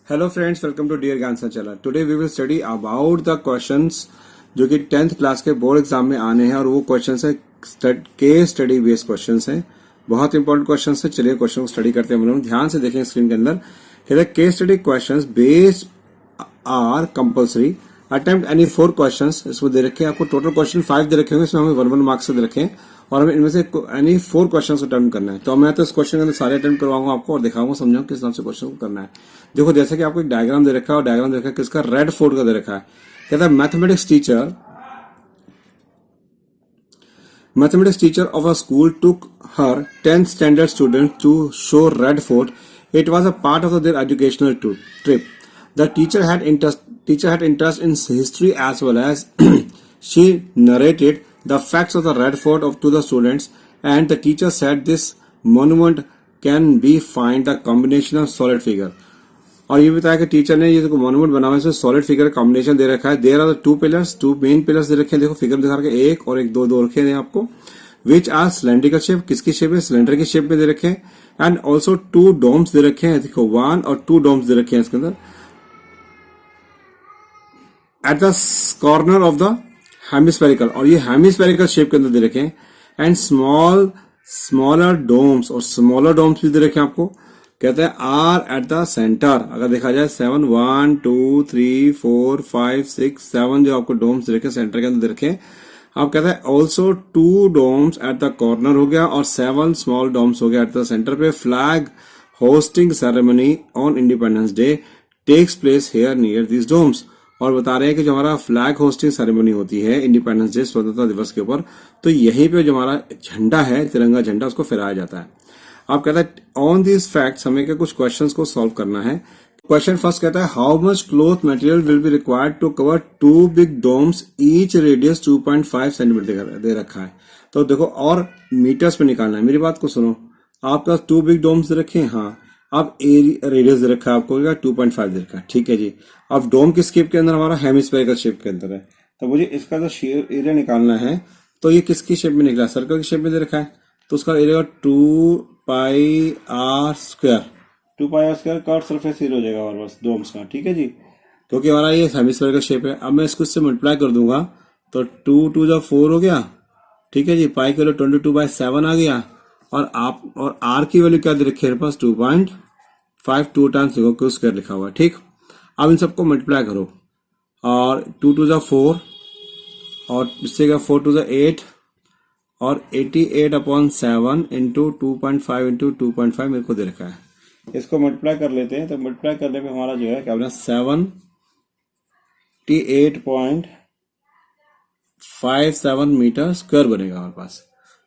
Hello friends, welcome to dear Gyan channel. Today we will study about the questions जो कि 10th class के board exam में आने हैं और वो क्वेश्चंस है केस स्टडी बेस्ड क्वेश्चंस हैं। बहुत इंपॉर्टेंट क्वेश्चंस है। चलिए क्वेश्चन को स्टडी करते हैं। हम लोग ध्यान से देखें स्क्रीन के अंदर। कहते हैं case study questions based are compulsory attempt any 4 questions. इसमें दे रखे हैं आपको टोटल क्वेश्चन 5 दे रखे होंगे। इसमें हमें 1 मार्क्स से दे रखे हैं और हमें इनमें से एनी 4 क्वेश्चंस अटेम्प्ट करना है। तो मैं तो इस क्वेश्चन के अंदर सारे अटेम्प्ट करवाऊंगा आपको और दिखाऊंगा, समझाऊंगा किस हिसाब से क्वेश्चन को करना है। देखो जैसे कि आपको एक डायग्राम दे रखा है और डायग्राम दे रखा है किसका, रेड फोर्ट का दे रखा है। कहता है mathematics teacher of a school took her 10th standard students to show Red Fort. It was a part of their educational trip. The teacher had interest in history as well as she narrated the facts of the Red Fort to the students, and the teacher said this monument can be find the combination of solid figure. और ये बताया कि teacher ने ये जो monument बना हुआ है इसमें सॉलिड फिगर कॉम्बिनेशन दे रखा है। There are two main pillars दे रखे हैं। देखो फिगर दिखा रखे एक और एक दो रखे हैं आपको। विच आर सिलेंड्रिकल शेप, किसकी शेप है, सिलेंडर की शेप में दे रखे हैं। एंड ऑल्सो 2 डोम्स दे रखे हैं। देखो 1 और 2 डोम्स दे रखे हैं इसके अंदर eight the corner of the hemispherical, और ये हेमिस्फेरिकल शेप के अंदर दे रखे हैं। एंड स्मॉलर डोम्स, और स्मॉलर डोम्स भी दे रखे हैं आपको। कहते हैं आर एट द सेंटर। अगर देखा जाए 7 1 2 3 4 5 6 7 जो आपको डोम्स देखे सेंटर के अंदर देखे। अब कहते हैं also 2 domes at the corner हो गया और 7 स्मॉल डोम्स हो गया एट द सेंटर पे। Flag hoisting ceremony on Independence Day takes place here near this domes. और बता रहे हैं कि जो हमारा फ्लैग होस्टिंग सेरेमनी होती है इंडिपेंडेंस डे स्वतंत्रता दिवस के ऊपर, तो यहीं पे जो हमारा झंडा है तिरंगा झंडा उसको फहराया जाता है। आप कहता है ऑन दिस फैक्ट्स हमें क्या कुछ क्वेश्चंस को सॉल्व करना है। क्वेश्चन फर्स्ट कहता है how much cloth material will be required to cover 2 big domes each radius 2.5 centimetre दे रखा है। तो देखो और मीटर्स में निकालना है। मेरी बात को सुनो, आपका 2 बिग डोम्स दे रखे हैं। हाँ, अब रेडियस दे रखा है आपको 2.5 दे रखा है। ठीक है जी। अब डोम किस शेप के अंदर, हमारा हेमिस्फेरिकल शेप के अंदर है। तो मुझे इसका जो एरिया निकालना है तो ये किसकी शेप में निकला, सर्कल की शेप में दे रखा है। तो उसका area 2 pi r square. 2 pi r square curve surface area हो जाएगा हमारे पास डोम्स का। ठीक है जी, क्योंकि हमारा ये हेमिस्फेरिकल शेप है। अब मैं इसको इससे मल्टीप्लाई कर दूंगा तो 2 2 जो 4 हो गया। ठीक है जी, पाई के लिए 22/7 आ गया। और आप और आर की वैल्यू क्या दे रखी है मेरे पास 2.5 2 टाइम्स क्यू स्क्वायर लिखा हुआ है। ठीक, अब इन सबको मल्टीप्लाई करो और 2 2 जो 4 और इससे 4 2 जो 8 और 88/7 इंटू 2.5 इंटू 2.5 मेरे को दे रखा है। इसको मल्टीप्लाई कर लेते हैं। तो मल्टीप्लाई करने पे हमारा जो है क्या बना 78.57 मीटर स्क्वायर बनेगा हमारे पास।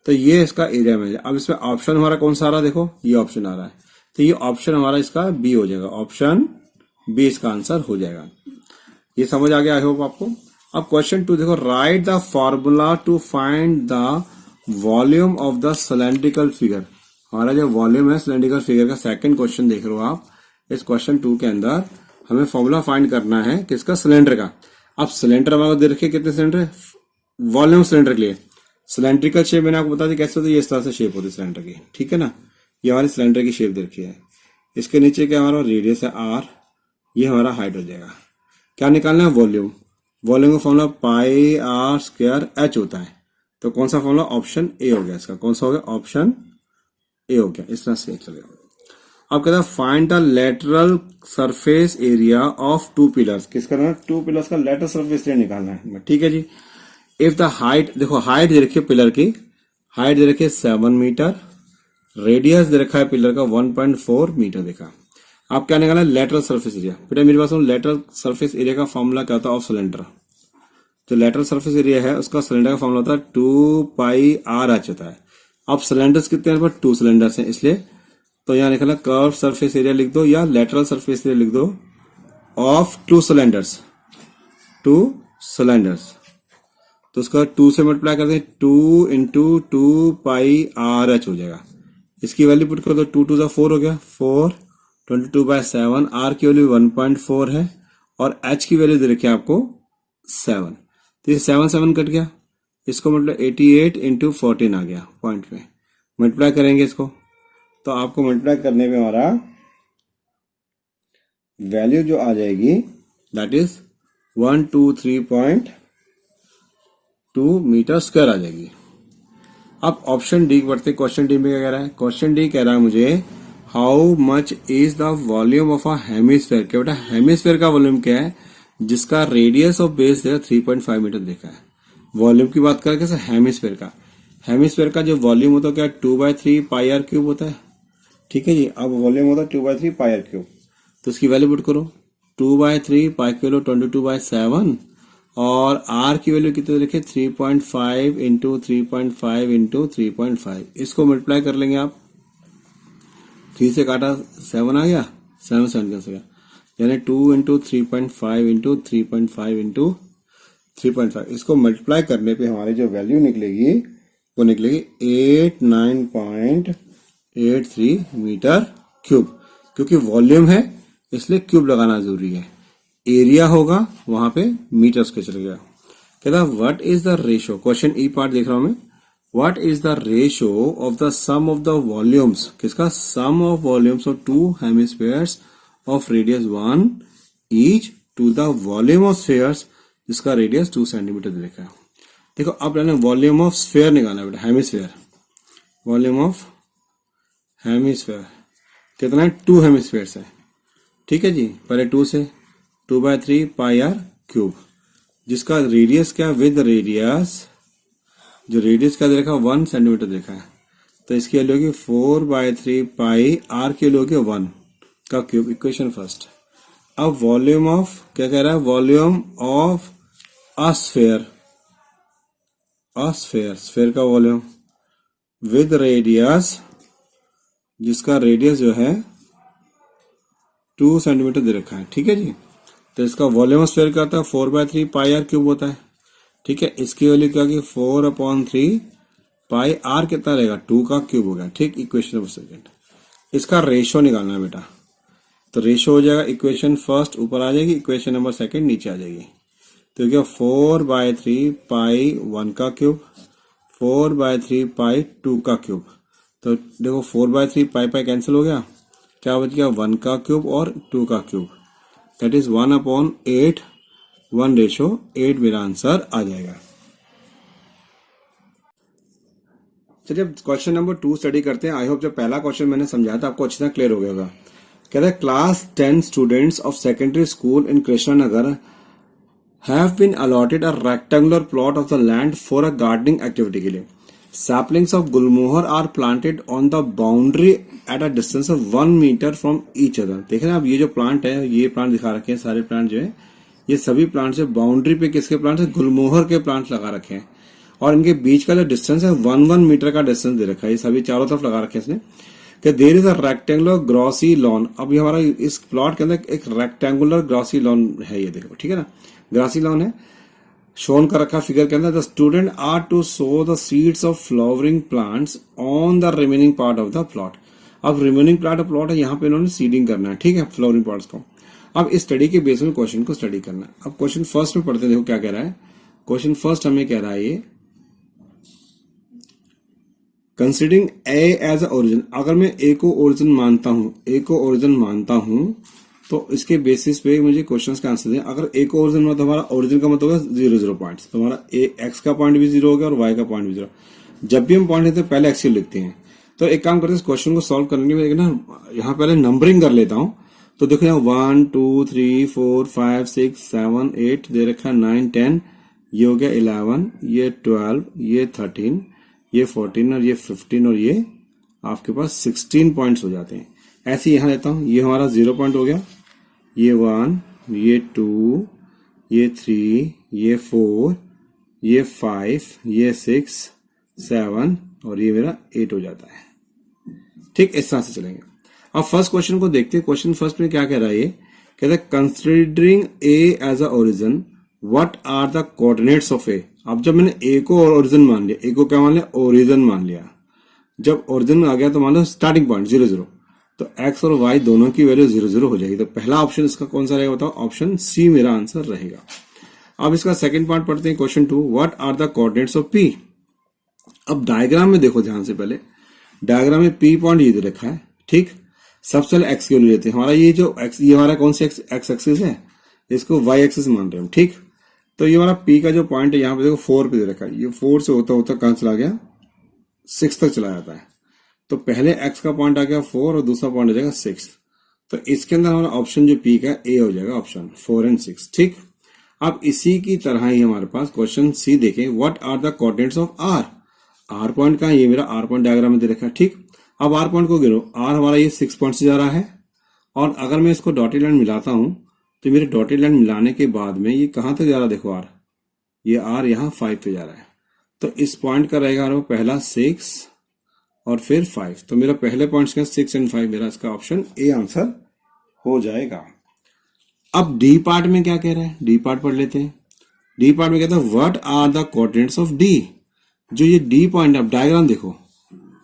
तो ये इसका एरिया में है। अब इसमें ऑप्शन हमारा कौन सा आ रहा है, देखो ये ऑप्शन आ रहा है। तो ये ऑप्शन हमारा इसका बी हो जाएगा। ऑप्शन बी इसका आंसर हो जाएगा। ये समझ आ गया आई होप आपको। अब क्वेश्चन 2 देखो, write the formula to find the volume of the cylindrical figure. हमारा जो वॉल्यूम है सिलेंड्रिकल फिगर का सेकंड क्वेश्चन देख रहे हो आप। इस क्वेश्चन 2 के अंदर हमें फॉर्मूला फाइंड करना है किसका, सिलेंडर का। अब सिलेंडर हमारे दे रखे कितने सिलेंडर है, वॉल्यूम सिलेंडर के लिए सिलेंड्रिकल शेप मैंने आपको बता दी कैसे होती है। इस तरह से शेप होती है सिलेंडर की। ठीक है ना, ये हमारी सिलेंडर की शेप दे रखी है। इसके नीचे क्या हमारा रेडियस है आर, ये हमारा हाइट हो जाएगा। क्या निकालना है, वॉल्यूम। वॉल्यूम का formula pi r square h होता है। तो कौन सा फॉर्मूला, ऑप्शन ए हो गया इसका। कौन सा हो गया, ऑप्शन ए हो गया। इस तरह से चलेगा। अब कहता है find the lateral surface area of 2 pillars. किसका ना 2 पिलर्स का लेटरल सरफेस एरिया निकालना है। ठीक है जी। इफ द हाइट, देखो हाइट दे रखी है पिलर की, हाइट दे रखी है 7 मीटर, रेडियस दे रखा है पिलर का 1.4 मीटर देखा। आप क्या निकालना है, लेटरल सरफेस एरिया। बेटा मेरे पास लेटरल सरफेस एरिया का फॉर्मूला क्या होता है, ऑफ सिलेंडर। जो लेटरल सरफेस एरिया है उसका सिलेंडर का फॉर्मूला होता है 2 पाई आर एच होता है। अब सिलेंडर्स कितने हैं, 2 सिलेंडर्स हैं इसलिए तो यहाँ निकालना कर्व सरफेस एरिया लिख दो या लेटरल सरफेस एरिया लिख दो ऑफ 2 सिलेंडर्स। 2 सिलेंडर्स तो उसका 2 से मल्टीप्लाई कर दें, 2 इंटू 2 पाई आर एच हो जाएगा। इसकी वैल्यू पुट कर दो, 2 2 जो 4 हो गया 4, 22/7। आर की वैल्यू 1.4 है और एच की वैल्यू दे रखी है आपको 7। तो ये 7 7 कट गया। इसको मतलब 88 इंटू 14 आ गया पॉइंट में। मल्टीप्लाई करेंगे इसको तो आपको मल्टीप्लाई करने पे हमारा वैल्यू जो आ जाएगी दैट इज 123.2 मीटर स्क्वायर आ जाएगी। अब ऑप्शन डी बढ़ते, क्वेश्चन डी में क्या कह रहा है? क्वेश्चन डी कह रहा है मुझे how much is the volume of a hemisphere. क्या बेटा हेमिस्फेयर का वॉल्यूम क्या है? जिसका रेडियस ऑफ बेस देखा 3.5 मीटर देखा है। वॉल्यूम की बात करें कैसे? हेमिस्फेयर का, हेमिस्फेयर का जो वॉल्यूम होता है क्या 2/3 पाई आर क्यूब होता है। ठीक है जी। अब वॉल्यूम होता है 2/3 पाई आर क्यूब, तो इसकी वैल्यू पुट करो 2/3 पाई क्यूब 22/7 और आर की वैल्यू कितने रखे 3.5 इंटू 3.5 इंटू 3.5। इसको मल्टीप्लाई कर लेंगे आप, 3 से काटा 7 आ गया, 7 कैंसिल गया, यानी 2 इंटू 3.5 इंटू 3.5 इंटू 3.5। इसको मल्टीप्लाई करने पे हमारी जो वैल्यू निकलेगी वो निकलेगी 89.83 मीटर क्यूब। क्योंकि वॉल्यूम है इसलिए क्यूब लगाना जरूरी है। एरिया होगा वहां पे मीटर्स के चले गया। कहता what is the ratio, question E part देख रहा हूं मैं, what is the ratio of the sum of the volumes, किसका? Sum of volumes of two hemispheres of radius 1 each to the volume of spheres जिसका रेडियस 2 centimetre देखा है। देखो अब वॉल्यूम ऑफ स्फीयर निकालना बेटा, हेमिस्फीयर, वॉल्यूम ऑफ हेमिस्फीयर कितना है? 2 हेमिस्फीयर्स है। ठीक है जी। पहले 2 से 2/3 पाई आर क्यूब, जिसका रेडियस क्या? विद रेडियस, जो रेडियस क्या देखा 1 सेंटीमीटर देखा है, तो इसकी वैल्यू होगी 4/3 पाई आर की वैल्यू होगी 1 का क्यूब। Equation first. अब वॉल्यूम ऑफ क्या कह रहा है? Volume of a sphere, sphere का वॉल्यूम विद रेडियस, जिसका रेडियस जो है 2 सेंटीमीटर दे रखा है। ठीक है जी। तो इसका वॉल्यूम ऑफ स्फीयर क्या होता है? 4/3 पाई आर क्यूब होता है। ठीक है। इसकी वैल्यू क्या की 4/3 पाई आर कितना रहेगा? 2 का क्यूब हो गया। ठीक। Equation number second. इसका रेशियो निकालना है बेटा, तो रेशियो हो जाएगा इक्वेशन फर्स्ट ऊपर आ जाएगी, इक्वेशन नंबर सेकेंड नीचे आ जाएगी। तो क्या 4/3 पाई 1 का क्यूब 4/3 पाई 2 का क्यूब। तो देखो 4/3 पाई पाई कैंसिल हो गया, क्या बच गया? 1 का क्यूब और 2 का क्यूब, दैट इज 1/8, 1:8 मेरा आंसर आ जाएगा। चलिए अब क्वेश्चन नंबर 2 स्टडी करते हैं। आई होप जब पहला क्वेश्चन मैंने समझाया था आपको अच्छी तरह क्लियर हो गया होगा। कहता है class 10 students of secondary school in Krishnanagar have been allotted a rectangular plot of the land for a gardening activity के लिए। Saplings of gulmohar are planted on the boundary at a distance of 1 meter from each other। देख रहे हैं आप ये जो plant है, ये प्लांट दिखा रखे हैं सारे प्लांट जो है, ये सभी प्लांट से बाउंड्री पे किसके प्लांट है? गुलमोहर के प्लांट लगा रखे हैं और इनके बीच का जो डिस्टेंस है 1 मीटर का डिस्टेंस दे रखा है। ये सभी चारों तरफ लगा रखे हैं इसने। कि there is a rectangular grassy lawn. अब ये हमारा इस प्लॉट के अंदर एक रेक्टेंगुलर ग्रॉसी लॉन है, ये देखो ठीक है ना, ग्रासी लॉन है, शोन कर रखा फिगर के अंदर। The student are to sow the seeds of flowering plants on the remaining part of the plot. अब रिमेनिंग पार्ट ऑफ प्लॉट है, यहाँ पे इन्होंने सीडिंग करना है, ठीक है, फ्लावरिंग पार्ट्स को। अब इस स्टडी के बेस में क्वेश्चन को स्टडी करना है। अब क्वेश्चन फर्स्ट में पढ़ते हैं, देखो क्या कह रहा है। क्वेश्चन फर्स्ट हमें कह रहा है ये considering A as a origin. अगर मैं ए को ओरिजिन मानता हूं, तो इसके बेसिस पे मुझे क्वेश्चंस का आंसर दें। अगर ए को ओरिजिन तो हमारा ओरिजिन का मतलब होगा 0 पॉइंट्स, तो हमारा ए एक्स का पॉइंट भी 0 हो गया और वाई का पॉइंट भी 0। जब भी हम पॉइंट लेते हैं पहले एक्स ही लिखते हैं। तो एक काम करते हैं, क्वेश्चन को सॉल्व करने में ना यहाँ पहले नंबरिंग कर लेता हूँ। तो देखो यहाँ 1 2 3 4 5 6 7 8 दे रखा है, 9 10, ये हो गया 11, ये 12, ये 13, ये 14 और ये 15 और ये आपके पास 16 पॉइंट्स हो जाते हैं। ऐसे यहां लेता हूं, ये हमारा 0 पॉइंट हो गया, ये 1, ये 2, ये 3, ये 4, ये 5, ये 6 7 और ये मेरा 8 हो जाता है। ठीक, इस तरह से चलेंगे। अब फर्स्ट क्वेश्चन को देखते हैं। क्वेश्चन फर्स्ट में क्या कह रहा है, ये कहता है considering A as a origin what are the coordinates of A. अब जब मैंने ए को ओरिजिन मान लिया, ए को क्या मान लिया, ओरिजिन मान लिया। जब ओरिजिन आ गया तो मान लो स्टार्टिंग पॉइंट 0 0, तो एक्स और वाई दोनों की वैल्यू 0 0 हो जाएगी। तो पहला ऑप्शन इसका कौन सा रहेगा बताओ, ऑप्शन सी मेरा आंसर रहेगा। अब इसका सेकंड पार्ट पढ़ते हैं, question 2, what are the coordinates of P. अब डायग्राम में देखो ध्यान से, पहले डायग्राम में पी पॉइंट ये दे रखा है, ठीक। सबसे पहले एक्स की वैल्यू लेते हैं। हमारा ये जो एक्स, ये हमारा कौन सा एक्स एक्सिस है, इसको वाई एक्सिस मान रहे हैं हम, ठीक। तो ये हमारा पी का जो पॉइंट है यहाँ पे देखो 4 पे दे रखा है, ये 4 से होता होता कहाँ चला गया, 6 तक चला जाता है। तो पहले एक्स का पॉइंट आ गया 4 और दूसरा पॉइंट आ जाएगा 6। तो इसके अंदर हमारा ऑप्शन जो पी का ए हो जाएगा, ऑप्शन 4 एंड 6, ठीक। अब इसी की तरह ही हमारे पास क्वेश्चन सी देखें, what are the coordinates of R. R point का ये मेरा आर पॉइंट डायग्राम में दे रखा है, ठीक। अब आर पॉइंट को गिनो, आर हमारा ये 6 पॉइंट से जा रहा है, और अगर मैं इसको डॉटेड लाइन मिलाता हूं तो मेरे डॉटेड लाइन मिलाने के बाद में ये कहां तक जा रहा है, देखो आर, ये आर यहाँ 5 पे जा रहा है। तो इस पॉइंट का रहेगा पहला 6 और फिर 5। तो मेरा पहले पॉइंट्स का 6 एंड 5, मेरा इसका ऑप्शन ए आंसर हो जाएगा। अब डी पार्ट में क्या कह रहा है, डी पार्ट पढ़ लेते हैं। डी पार्ट में कहता है what are the coordinates of D. जो ये डी पॉइंट, अब डायग्राम देखो,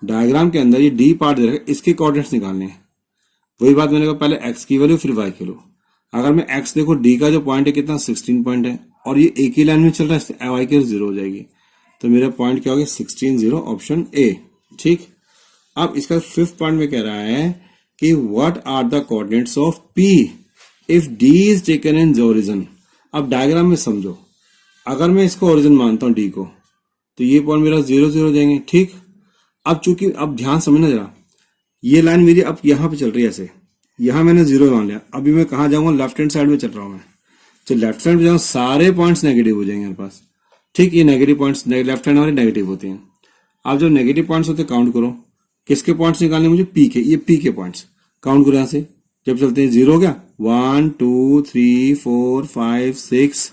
डायग्राम के अंदर ये डी पार्ट दे रखा है, इसके कोऑर्डिनेट्स निकालने हैं। वही बात मैंने कहा, पहले एक्स की वैल्यू फिर वाई की वैल्यू। अगर मैं एक्स देखो, डी का जो पॉइंट है कितना 16 पॉइंट है, और ये एक ही लाइन में चल रहा है, वाई की 0 हो जाएगी। तो मेरा पॉइंट क्या हो गया, 16 0, ऑप्शन ए, ठीक। अब इसका 5th पॉइंट में कह रहा है कि what are the coordinates of P if D is taken in origin. अब डायग्राम में समझो, अगर मैं इसको ओरिजिन मानता हूं डी को, तो ये पॉइंट मेरा 0 0 हो जाएंगे, ठीक। अब चूंकि, अब ध्यान समझना जरा, ये लाइन मेरी अब यहां पे चल रही है ऐसे, यहां मैंने 0 मान लिया। अभी मैं कहां जाऊंगा, लेफ्ट हैंड साइड में चल रहा हूं मैं। तो लेफ्ट साइड में जाऊंगा, सारे पॉइंट्स नेगेटिव हो जाएंगे मेरे पास, ठीक। ये नेगेटिव पॉइंट्स लेफ्ट हैंड हमारे नेगेटिव होते हैं। अब जब नेगेटिव पॉइंट्स होते हैं, काउंट करो किसके पॉइंट्स निकालने, मुझे पी के, ये पी के पॉइंट्स काउंट करो। यहां से जब चलते हैं 0 हो गया, 1 2 3 4 5 6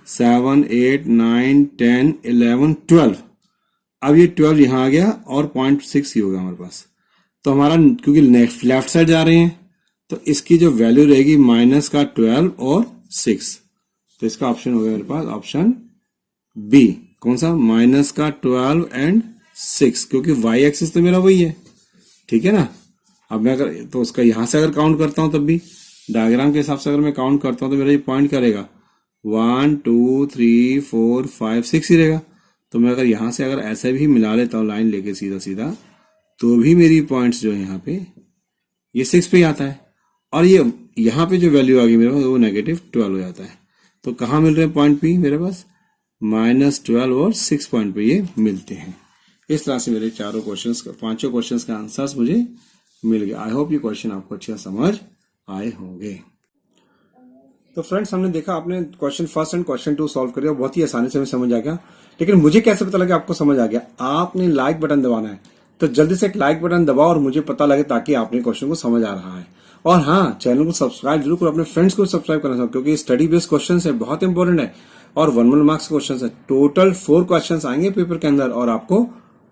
7 8 9 10 11 12। अब ये 12 यहां आ गया और 0.6 ही होगा हमारे पास। तो हमारा, क्योंकि लेफ्ट साइड जा रहे हैं, तो इसकी जो वैल्यू रहेगी माइनस का 12 और 6। तो इसका ऑप्शन हो गया मेरे पास ऑप्शन बी। कौन सा, माइनस का 12 एंड 6, क्योंकि वाई एक्सिस तो मेरा वही है, ठीक है ना। अब मैं अगर, तो उसका यहां से अगर काउंट करता हूं, तब भी डायग्राम के हिसाब से अगर मैं काउंट करता हूं, तो मेरा ये पॉइंट क्या रहेगा, 1 2 3 4 5 6 ही रहेगा। तो मैं अगर यहां से अगर ऐसे भी मिला लेता हूं लाइन लेके सीधा सीधा, तो भी मेरी पॉइंट्स जो है यहाँ पे, ये 6 पे आता है, और ये यहाँ पे जो वैल्यू आ गई मेरे पास, वो -12 हो जाता है। तो कहाँ मिल रहे हैं पॉइंट पी मेरे पास, -12 और 6 पॉइंट पे ये मिलते हैं। इस तरह से मेरे चारों क्वेश्चंस, पांचों क्वेश्चंस के आंसर्स मुझे मिल गए। आई होप ये क्वेश्चन आपको अच्छे समझ आए होंगे। तो फ्रेंड्स, हमने देखा, आपने question first and question 2 solve कर दिया, बहुत ही आसानी से हमें समझ आ गया। लेकिन मुझे कैसे पता लगे आपको समझ आ गया, आपने लाइक बटन दबाना है। तो जल्दी से एक लाइक बटन दबाओ और मुझे पता लगे, ताकि आपने क्वेश्चन को समझ आ रहा है। और हाँ, चैनल को सब्सक्राइब जरूर करो, अपने फ्रेंड्स को सब्सक्राइब करना चाहिए, क्योंकि स्टडी बेस्ड क्वेश्चन है, बहुत इंपॉर्टेंट है, और 1 मार्क्स क्वेश्चन है। टोटल 4 क्वेश्चन आएंगे पेपर के अंदर, और आपको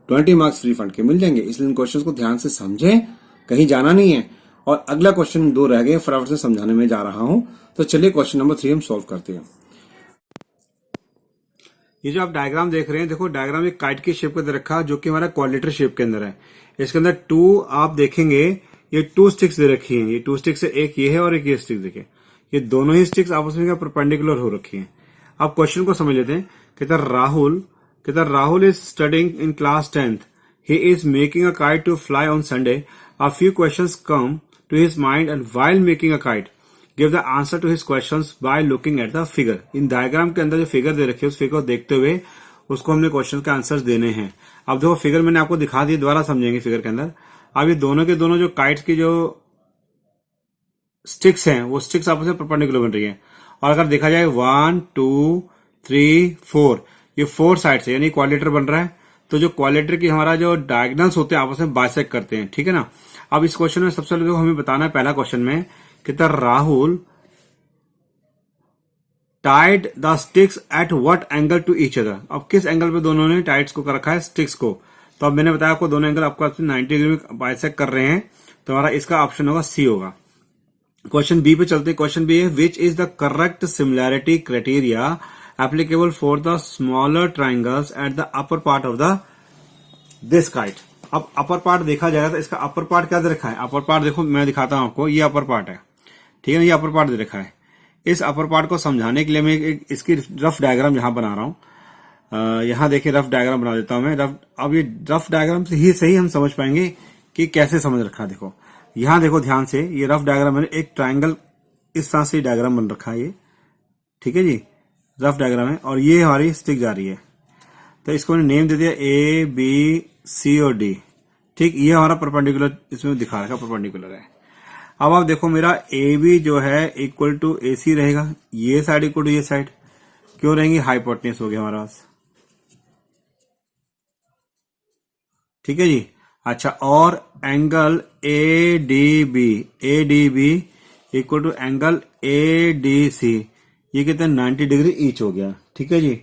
20 मार्क्स फ्री फंड के मिल जाएंगे। इसलिए इन क्वेश्चन को ध्यान से समझें, कहीं जाना नहीं है। और अगला क्वेश्चन 2 रह गए, फटाफट से समझाने में जा रहा हूं। तो चलिए क्वेश्चन नंबर 3 हम सॉल्व करते हैं। ये जो आप डायग्राम देख रहे हैं, देखो डायग्राम एक काइट की शेप का दे रखा है, जो कि हमारा क्वाड्रिलेटरल शेप के अंदर है। इसके अंदर 2 आप देखेंगे, ये 2 स्टिक्स दे रखी हैं। ये 2 स्टिक्स से, एक ये है और एक ये स्टिक देखिए, ये दोनों ही स्टिक्स आपस में परपेंडिकुलर हो रखी हैं। अब क्वेश्चन को समझ लेते हैं। कहता Rahul is studying in class 10th। He is making a kite to fly on Sunday. A few questions come to his mind and while making a kite give the answer to his questions by looking at the figure. इन diagram के अंदर जो figure दे रखी है, उस figure को देखते हुए उसको हमने क्वेश्चन के आंसर्स देने हैं। अब देखो फिगर मैंने आपको दिखा दी, दोबारा समझेंगे फिगर के अंदर। अब ये दोनों के दोनों जो काइट्स की जो स्टिक्स हैं, वो स्टिक्स आपस में परपेंडिकुलर बन रही है। और अगर देखा जाए 1 2 3 4, ये 4 साइड से, यानी क्वाड्रिलेटरल बन रहा है। तो जो क्वाड्रिलेटरल की हमारा जो डायगोनल्स होते हैं, आपस में बाइसेक्ट करते हैं, ठीक है ना। अब इस क्वेश्चन में सबसे पहले हमें बताना है, पहला क्वेश्चन में कहता Rahul tied the sticks at what angle to each other. अब किस एंगल पे दोनों ने टाइड्स को कर रखा है, स्टिक्स को। तो अब मैंने बताया आपको, दोनों एंगल आपको 90 डिग्री में बाइसेक्ट कर रहे हैं। तो हमारा इसका ऑप्शन होगा सी होगा। क्वेश्चन बी पे चलते हैं। क्वेश्चन बी है, which is the correct similarity criteria applicable for the smaller triangles at the upper part of the this kite. अब अपर पार्ट देखा जाएगा, तो इसका अपर पार्ट क्या दे रखा है। अपर पार्ट देखो, मैं दिखाता हूं आपको, ये अपर पार्ट है, ठीक है ना। ये अपर पार्ट दे रखा है। इस अपर पार्ट को समझाने के लिए मैं इसकी रफ डायग्राम यहां बना रहा हूं। यहां देखिए, रफ डायग्राम बना देता हूं मैं। अब ये रफ डायग्राम से ही सही हम समझ पाएंगे कि कैसे समझ रखा है। देखो, यहां देखो ध्यान से, ये रफ डायग्राम है, एक ट्राइंगल इस तरह से डायग्राम बन रखा है ये, ठीक है जी, रफ डायग्राम है, और ये हमारी स्टिक जा रही है। तो इसको मैंने नेम दे दिया ए बी सी और डी, ठीक। ये हमारा परपेंडिकुलर इसमें दिखा रखा परपेंडिकुलर है। अब आप देखो मेरा ए बी जो है इक्वल टू ए सी रहेगा, ये साइड इक्वल टू ये साइड, क्यों रहेंगी, हाइपोटेन्यूज हो गया हमारे पास, ठीक है जी। अच्छा, और angle A D B equal to angle A D C, ये कितने 90 डिग्री ईच हो गया, ठीक है जी।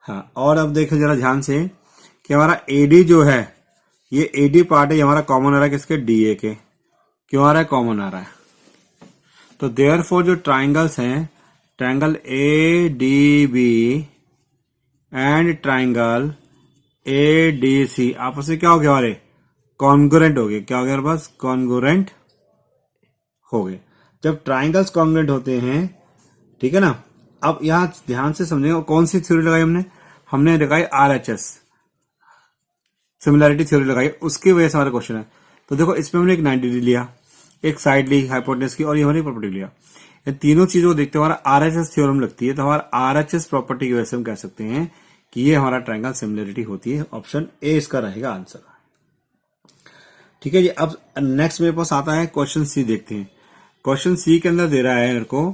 हाँ, और अब देखो जरा ध्यान से कि हमारा एडी जो है, ये एडी पार्ट है, ये हमारा कॉमन आ रहा है किसके, डीए के, क्यों आ रहा है, कॉमन आ रहा है। तो देयरफॉर जो ट्राइंगल्स हैं, triangle A D B and triangle A D C आपस में क्या हो गया, हमारे कॉन्ग्रुएंट हो गए। क्या हो गया हमारे पास, कॉन्ग्रुएंट हो गए। जब ट्राइंगल्स कॉन्ग्रुएंट होते हैं, ठीक है ना। अब यहां ध्यान से समझेंगे कौन सी थ्योरी लगाई हमने लगाई आरएचएस, सिमिलैरिटी थ्योरी लगाई, उसकी वजह से हमारा क्वेश्चन है। तो देखो इसमें हमने एक 90 डिग्री लिया, एक साइड ली हाइपोटेन्यूज की, और ये हमारी प्रॉपर्टी लिया। ये तीनों चीजों को देखते हुए हमारा आरएचएस थ्योरम लगती है। तो हमारा आरएचएस प्रॉपर्टी की वजह से हम कह सकते हैं कि ये हमारा ट्रायंगल सिमिलरिटी होती है। ऑप्शन ए इसका रहेगा आंसर, ठीक है जी। अब नेक्स्ट मेरे पास आता है क्वेश्चन सी, देखते हैं। क्वेश्चन सी के अंदर दे रहा है मेरे को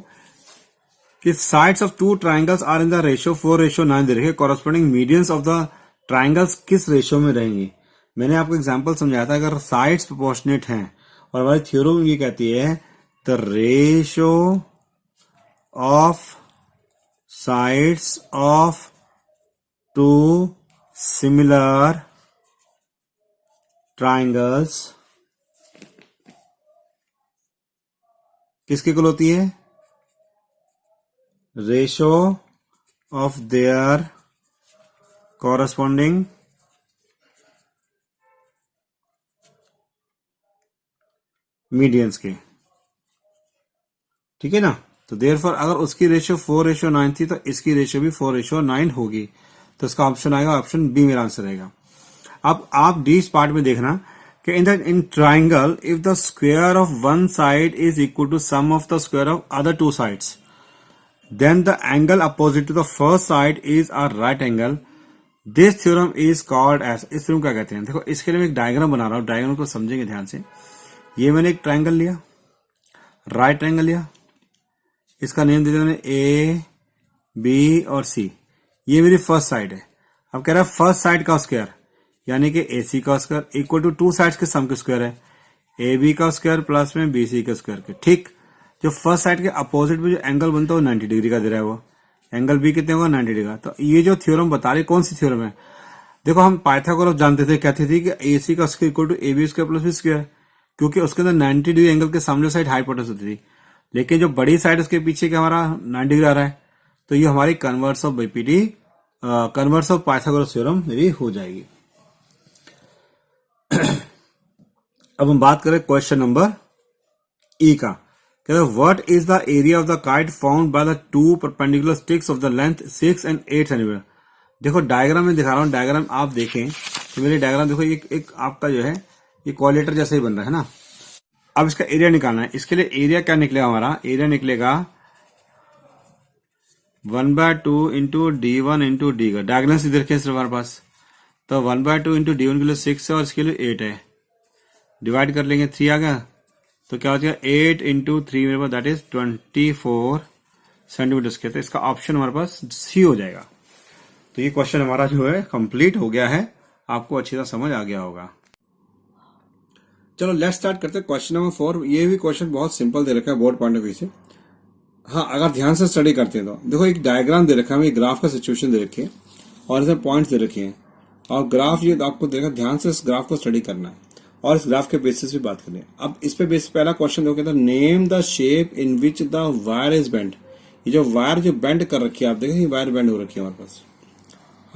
कि sides of two triangles are in the ratio 4:9 दे रखे, corresponding medians of the triangles किस रेशियो में रहेंगे। मैंने आपको एग्जांपल समझाया था, अगर साइड्स प्रोपोर्शनेट हैं, और हमारी थ्योरम ये कहती है the ratio of sides of two similar triangles किसके इक्वल होती है, ratio of their corresponding medians के, ठीक है ना। तो देयरफॉर अगर उसकी रेशियो 4:9 थी, तो इसकी रेशियो भी 4:9 होगी। तो इसका ऑप्शन आएगा, ऑप्शन बी मेरा आंसर रहेगा। अब आप डी पार्ट में देखना कि in triangle if the square of one side is equal to sum of the square of other two sides, then the angle opposite to the first side is a right angle. This theorem is called as, इस theorem क्या कहते हैं। देखो इसके लिए मैं एक diagram बना रहा हूं, डायग्राम को समझेंगे ध्यान से। ये मैंने एक ट्रायंगल लिया, राइट ट्रायंगल लिया, इसका नेम दे दिया मैंने ए बी और सी, ये मेरी फर्स्ट साइड है। अब कह रहा है फर्स्ट साइड का स्क्वायर, यानी कि ए सी का square equal to two sides के सम के स्क्वायर है, ए बी का स्क्वायर प्लस में बी सी का स्क्वायर के, ठीक। जो फर्स्ट साइड के अपोजिट में जो एंगल बनता है वो 90 डिग्री का दे रहा है, वो एंगल बी कितने होगा, 90 डिग्री का। तो ये जो थ्योरम बता रही कौन सी थ्योरम है, देखो हम पाइथागोरस जानते थे, कहते थे कि ए सी का square equal to A B square plus B square, क्योंकि उसके अंदर 90 डिग्री एंगल के सामने साइड हाइपोटेन्यूज होती थी। लेकिन जो बड़ी साइड उसके पीछे के हमारा 90 डिग्री आ रहा है, तो ये हमारी converse of BPD, converse of Pythagoras theorem मेरी हो जाएगी। अब हम बात करें क्वेश्चन नंबर ई का। What is the area of the kite formed by the two perpendicular sticks of the length 6 and 8 centimetre. देखो डायग्राम में दिखा रहा हूं, डायग्राम आप देखें तो मेरे डायग्राम देखो एक आपका जो है ये कोऑर्डिनेटर जैसा ही बन रहा है ना। अब इसका एरिया निकालना है, इसके लिए एरिया क्या निकलेगा, हमारा एरिया निकलेगा 1/2 इंटू D1 इंटू डी का, डायगोनल सीधे रखे सिर्फ हमारे पास। तो 1/2 इंटू D1 के लिए 6 है और इसके लिए 8 है, डिवाइड कर लेंगे 3 आ गया, तो क्या हो जाएगा 8 इंटू 3 मेरे पास दैट इज 24 सेंटीमीटर स्क्वायर। तो इसका ऑप्शन हमारे पास सी हो जाएगा। तो ये क्वेश्चन हमारा जो है कंप्लीट हो गया है, आपको अच्छी तरह समझ आ गया होगा। चलो लेट्स स्टार्ट करते हैं क्वेश्चन नंबर 4। ये भी क्वेश्चन बहुत सिंपल दे रखा है बोर्ड पॉइंट ऑफ व्यू से। हाँ, अगर ध्यान से स्टडी करते हैं तो देखो एक डायग्राम दे रखा है, एक ग्राफ का सिचुएशन दे रखी है और इसमें पॉइंट्स दे रखे हैं, और ग्राफ ये आपको देखा, ध्यान से इस ग्राफ को स्टडी करना है और इस ग्राफ के बेसिस पे बात करें। अब इस पे बेसिस पहला क्वेश्चन देखो, कहता है name the shape in which the wire is bend. ये जो वायर जो बेंड कर रखी है, आप देखें ये वायर बेंड हो रखी है हमारे पास।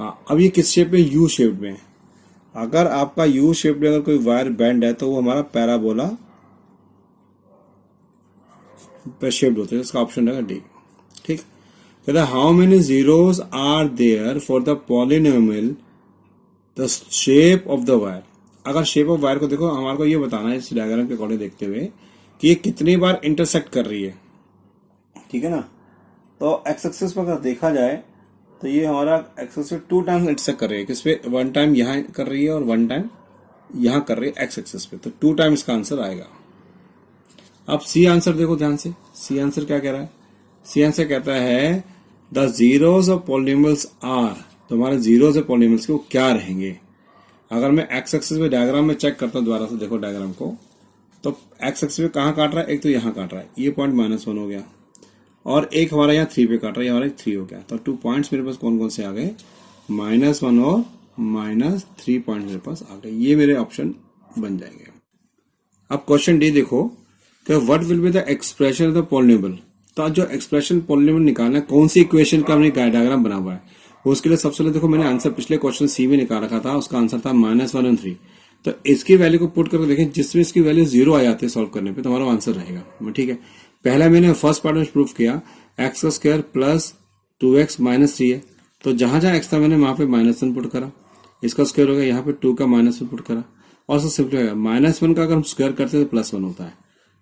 हाँ, अब ये किस शेप में, यू शेप में। अगर आपका यू शेप में अगर कोई वायर बेंड है तो वो हमारा पैराबोला शेप्ड होता है, इसका ऑप्शन रहेगा डी, ठीक। कहता है how many zeros are there for the polynomial the shape of the wire. अगर शेप ऑफ वायर को देखो, हमारे को ये बताना है इस डायग्राम के अकॉर्डिंग देखते हुए कि ये कितनी बार इंटरसेक्ट कर रही है, ठीक है ना। तो एक्स एक्सिस पर अगर देखा जाए तो ये हमारा एक्स एक्सिस 2 टाइम्स इंटरसेक्ट कर रही है, किस पे, 1 टाइम यहाँ कर रही है और 1 टाइम यहाँ कर रही है एक्स एक्सिस पे, तो 2 टाइम इसका आंसर आएगा। अब सी आंसर देखो ध्यान से, सी आंसर क्या कह रहा है, सी आंसर कहता है the zeros of polynomials are, तो हमारे जीरोस ऑफ पॉलिनोमियल्स के वो क्या रहेंगे। अगर मैं एक्स एक्सिस में डायग्राम में चेक करता हूँ दोबारा से, देखो डायग्राम को, तो एक्स एक्सिस में कहाँ काट रहा है, एक तो यहाँ काट रहा है, ये पॉइंट -1 हो गया, और एक हमारा यहाँ 3 पे काट रहा है, हमारा 3 हो गया। तो 2 पॉइंट्स मेरे पास कौन कौन से आ गए, -1 और -3 पॉइंट मेरे पास आ गए, ये मेरे ऑप्शन बन जाएंगे। अब क्वेश्चन डी देखो कि what will be the expression of the polynomial, तो जो एक्सप्रेशन पॉलिनोमियल निकालना है, कौन सी इक्वेशन का हमने डायग्राम बना हुआ है, उसके लिए सबसे पहले देखो मैंने आंसर पिछले क्वेश्चन सी में निकाल रखा था, उसका आंसर था -1 और 3। तो इसकी वैल्यू को पुट करके देखें, जिसमें इसकी वैल्यू 0 आ जाती है सॉल्व करने पे, तो हमारा आंसर रहेगा, ठीक है। पहला मैंने फर्स्ट पार्ट में प्रूफ किया एक्स का स्क्वायर प्लस 2x -3 है, तो जहां जहां एक्स था मैंने वहां पे -1 पुट करा, इसका स्क्वायर हो गया, यहाँ पे 2 का -1 पुट करा, और सब सिंपल होगा। -1 का अगर हम स्क्वायर करते हैं तो +1 होता है,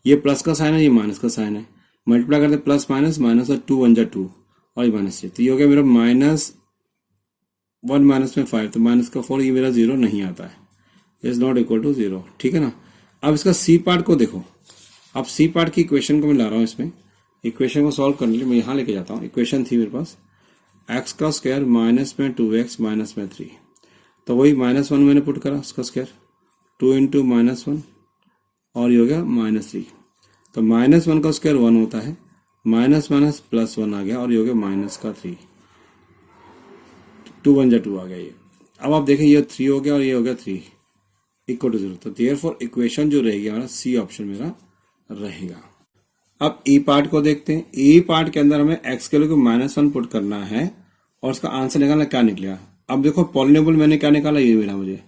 ये प्लस का साइन है, ये माइनस का साइन है, मल्टीप्लाई करते प्लस माइनस माइनस और 2 1 जा 2 और ये -3, तो ये हो गया मेरा -1 माइनस में 5, तो माइनस का 4, ये मेरा 0 नहीं आता है, इज नॉट इक्वल टू 0, ठीक है ना। अब इसका सी पार्ट को देखो, अब सी पार्ट की इक्वेशन को मैं ला रहा हूँ, इसमें इक्वेशन को सॉल्व करने के लिए मैं यहाँ लेके जाता हूँ। इक्वेशन थी मेरे पास एक्स का स्क्वायर माइनस में 2x माइनस में 3, तो वही -1 मैंने पुट करा, उसका स्क्वायर 2 इंटू -1 और ये हो गया -3, तो -1 का स्क्वायर 1 होता है, माइनस माइनस +1 आ गया और ये हो गया -3, 2 1 जा 2 आ गया ये। अब आप देखें ये 3 हो गया और ये हो गया 3 इक्वल टू 0, तो देयरफॉर इक्वेशन जो रहेगी हमारा सी ऑप्शन मेरा रहेगा। अब ई पार्ट को देखते हैं। ई पार्ट के अंदर हमें एक्स के लिए -1 पुट करना है और उसका आंसर निकालना, क्या निकलेगा। अब देखो पॉलिनोमियल मैंने क्या निकाला, ये मिला मुझे,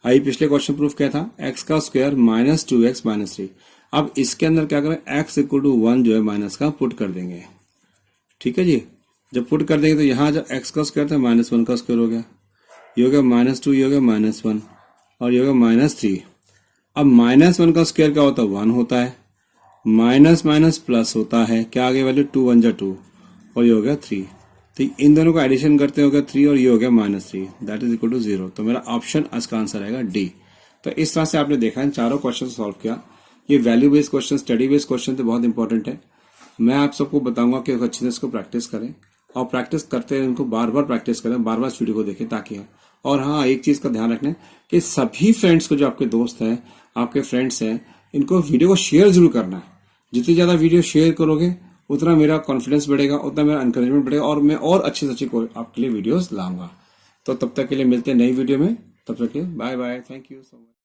आई पिछले क्वेश्चन प्रूफ किया था, एक्स का स्क्वायर -2x -3। अब इसके अंदर क्या करें, x इक्वल टू 1 जो है माइनस का पुट कर देंगे, ठीक है जी। जब पुट कर देंगे तो यहाँ जब x का स्क्वायर था -1 का स्क्वायर हो गया, ये हो गया -2, ये हो गया -1 और ये हो गया -3। अब -1 का स्क्वायर क्या होता है, 1 होता है, माइनस माइनस प्लस होता है, क्या आगे वैल्यू 2 1 जा 2 और ये हो गया 3, तो इन दोनों को एडिशन करते हो गया 3 और ये हो गया -3, दैट इज इक्वल टू 0। तो मेरा ऑप्शन आज का आंसर आएगा डी। तो इस तरह से आपने देखा है चारों क्वेश्चन सॉल्व किया। ये value based question, study based question तो बहुत इंपॉर्टेंट है। मैं आप सबको बताऊंगा कि अच्छे से इसको प्रैक्टिस करें और प्रैक्टिस करते हैं, इनको बार बार प्रैक्टिस करें, बार बार इस वीडियो को देखें ताकि है। और हाँ, एक चीज का ध्यान रखना कि सभी फ्रेंड्स को, जो आपके दोस्त हैं, आपके फ्रेंड्स हैं, इनको वीडियो को शेयर जरूर करना है। जितनी ज्यादा वीडियो शेयर करोगे उतना मेरा कॉन्फिडेंस बढ़ेगा, उतना मेरा एनकरेजमेंट बढ़ेगा और मैं और अच्छी से अच्छी आपके लिए वीडियोस लाऊंगा। तो तब तक के लिए मिलते हैं नई वीडियो में, तब तक के लिए bye bye, thank you so much.